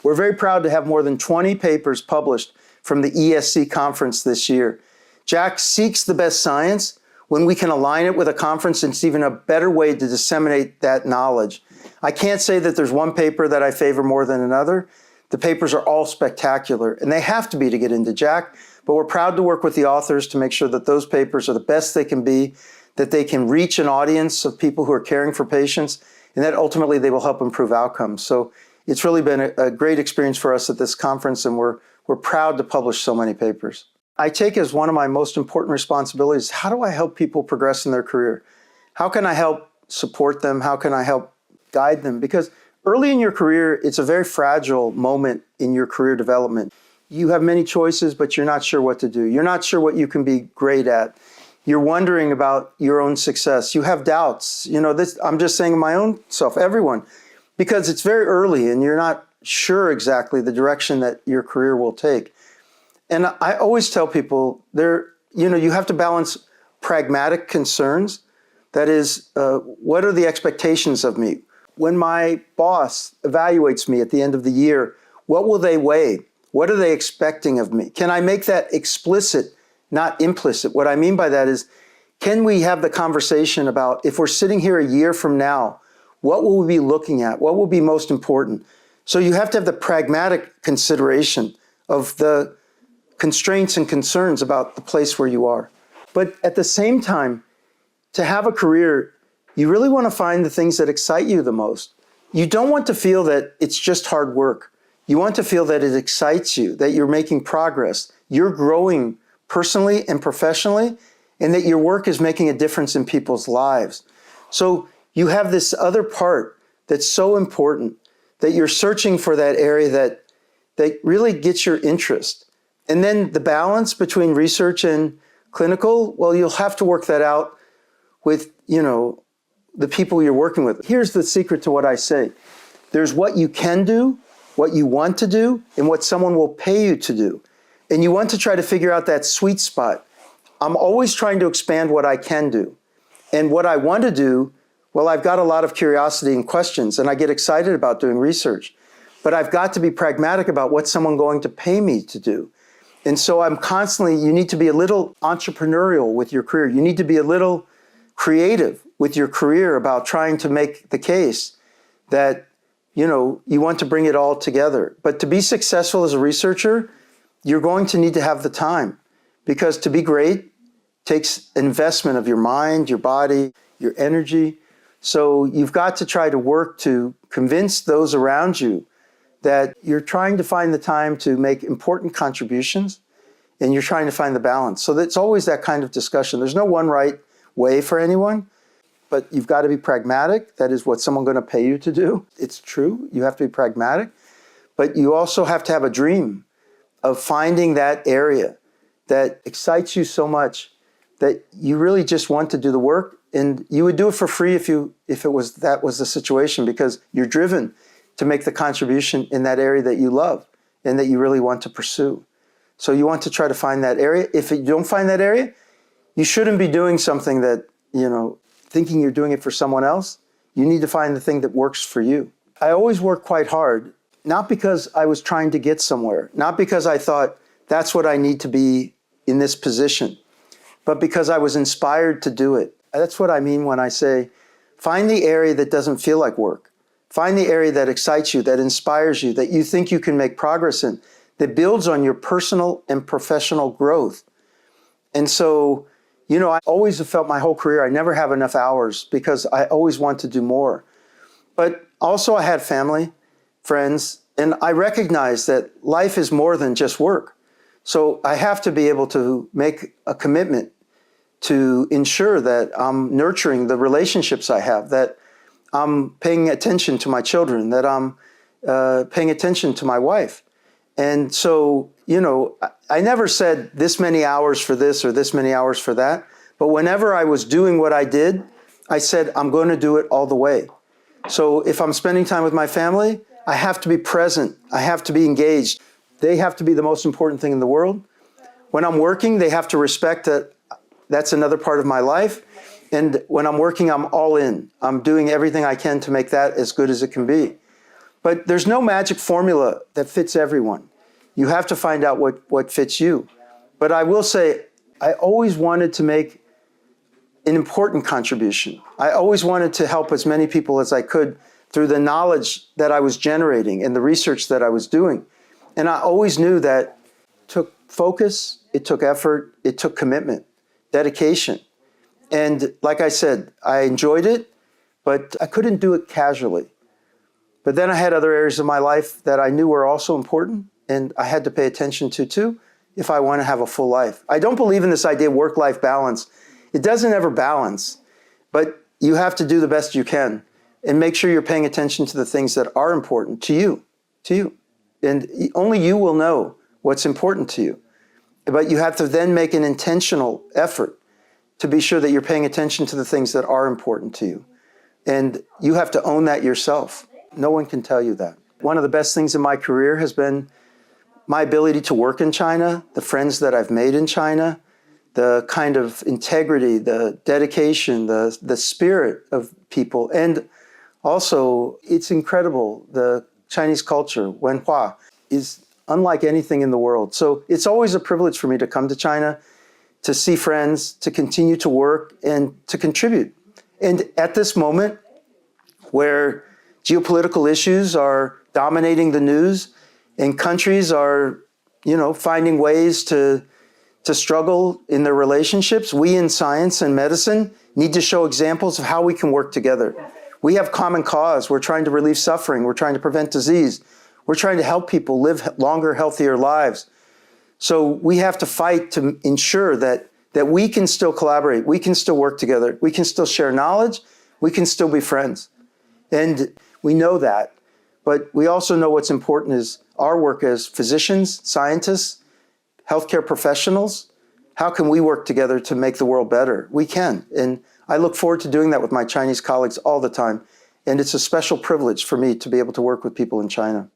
We're very proud to have more than 20 papers published from the ESC conference this year. JACC seeks the best science. When we can align it with a conference, it's even a better way to disseminate that knowledge. I can't say that there's one paper that I favor more than another. The papers are all spectacular, and they have to be to get into JACC, but we're proud to work with the authors to make sure that those papers are the best they can be, that they can reach an audience of people who are caring for patients, and that ultimately they will help improve outcomes. So it's really been a great experience for us at this conference, and we're proud to publish so many papers. I take as one of my most important responsibilities, how do I help people progress in their career? How can I help support them? How can I help guide them? Because early in your career, it's a very fragile moment in your career development. You have many choices, but you're not sure what to do. You're not sure what you can be great at. You're wondering about your own success. You have doubts. You know, this, I'm just saying my own self, everyone, because it's very early and you're not sure exactly the direction that your career will take. And I always tell people, you have to balance pragmatic concerns. That is, what are the expectations of me? When my boss evaluates me at the end of the year, what will they weigh? What are they expecting of me? Can I make that explicit, not implicit? What I mean by that is, can we have the conversation about if we're sitting here a year from now, what will we be looking at? What will be most important? So you have to have the pragmatic consideration of the constraints and concerns about the place where you are. But at the same time, to have a career, you really want to find the things that excite you the most. You don't want to feel that it's just hard work. You want to feel that it excites you, that you're making progress, you're growing personally and professionally, and that your work is making a difference in people's lives. So you have this other part that's so important, that you're searching for that area that really gets your interest. And then the balance between research and clinical, well, you'll have to work that out with, the people you're working with. Here's the secret to what I say. There's what you can do, what you want to do, and what someone will pay you to do. And you want to try to figure out that sweet spot. I'm always trying to expand what I can do. And what I want to do, well, I've got a lot of curiosity and questions, and I get excited about doing research. But I've got to be pragmatic about what's someone going to pay me to do. And so you need to be a little entrepreneurial with your career. You need to be a little creative with your career about trying to make the case that, you want to bring it all together. But to be successful as a researcher, you're going to need to have the time, because to be great takes investment of your mind, your body, your energy. So you've got to try to work to convince those around you that you're trying to find the time to make important contributions, and you're trying to find the balance. So it's always that kind of discussion. There's no one right way for anyone, but you've got to be pragmatic. That is what someone's going to pay you to do. It's true. You have to be pragmatic, but you also have to have a dream of finding that area that excites you so much that you really just want to do the work, and you would do it for free if that was the situation, because you're driven to make the contribution in that area that you love and that you really want to pursue. So you want to try to find that area. If you don't find that area, you shouldn't be doing something that, thinking you're doing it for someone else. You need to find the thing that works for you. I always work quite hard, not because I was trying to get somewhere, not because I thought that's what I need to be in this position, but because I was inspired to do it. That's what I mean when I say, find the area that doesn't feel like work. Find the area that excites you, that inspires you, that you think you can make progress in, that builds on your personal and professional growth. And so, I always have felt my whole career, I never have enough hours because I always want to do more. But also I had family, friends, and I recognize that life is more than just work. So I have to be able to make a commitment to ensure that I'm nurturing the relationships I have, that I'm paying attention to my children, that I'm paying attention to my wife. And so, I never said this many hours for this or this many hours for that. But whenever I was doing what I did, I said, I'm going to do it all the way. So if I'm spending time with my family, I have to be present. I have to be engaged. They have to be the most important thing in the world. When I'm working, they have to respect that that's another part of my life. And when I'm working, I'm all in. I'm doing everything I can to make that as good as it can be. But there's no magic formula that fits everyone. You have to find out what fits you. But I will say, I always wanted to make an important contribution. I always wanted to help as many people as I could through the knowledge that I was generating and the research that I was doing. And I always knew that it took focus, it took effort, it took commitment, dedication. And like I said, I enjoyed it, but I couldn't do it casually. But then I had other areas of my life that I knew were also important, and I had to pay attention to too, if I want to have a full life. I don't believe in this idea of work-life balance. It doesn't ever balance, but you have to do the best you can and make sure you're paying attention to the things that are important to you. And only you will know what's important to you. But you have to then make an intentional effort to be sure that you're paying attention to the things that are important to you. And you have to own that yourself. No one can tell you that. One of the best things in my career has been my ability to work in China, the friends that I've made in China, the kind of integrity, the dedication, the spirit of people. And also, it's incredible. The Chinese culture, Wenhua, is unlike anything in the world. So it's always a privilege for me to come to China, to see friends, to continue to work, and to contribute. And at this moment, where geopolitical issues are dominating the news and countries are, finding ways to struggle in their relationships, we in science and medicine need to show examples of how we can work together. We have common cause. We're trying to relieve suffering. We're trying to prevent disease. We're trying to help people live longer, healthier lives. So we have to fight to ensure that we can still collaborate. We can still work together. We can still share knowledge. We can still be friends. And we know that. But we also know what's important is our work as physicians, scientists, healthcare professionals. How can we work together to make the world better? We can. And I look forward to doing that with my Chinese colleagues all the time. And it's a special privilege for me to be able to work with people in China.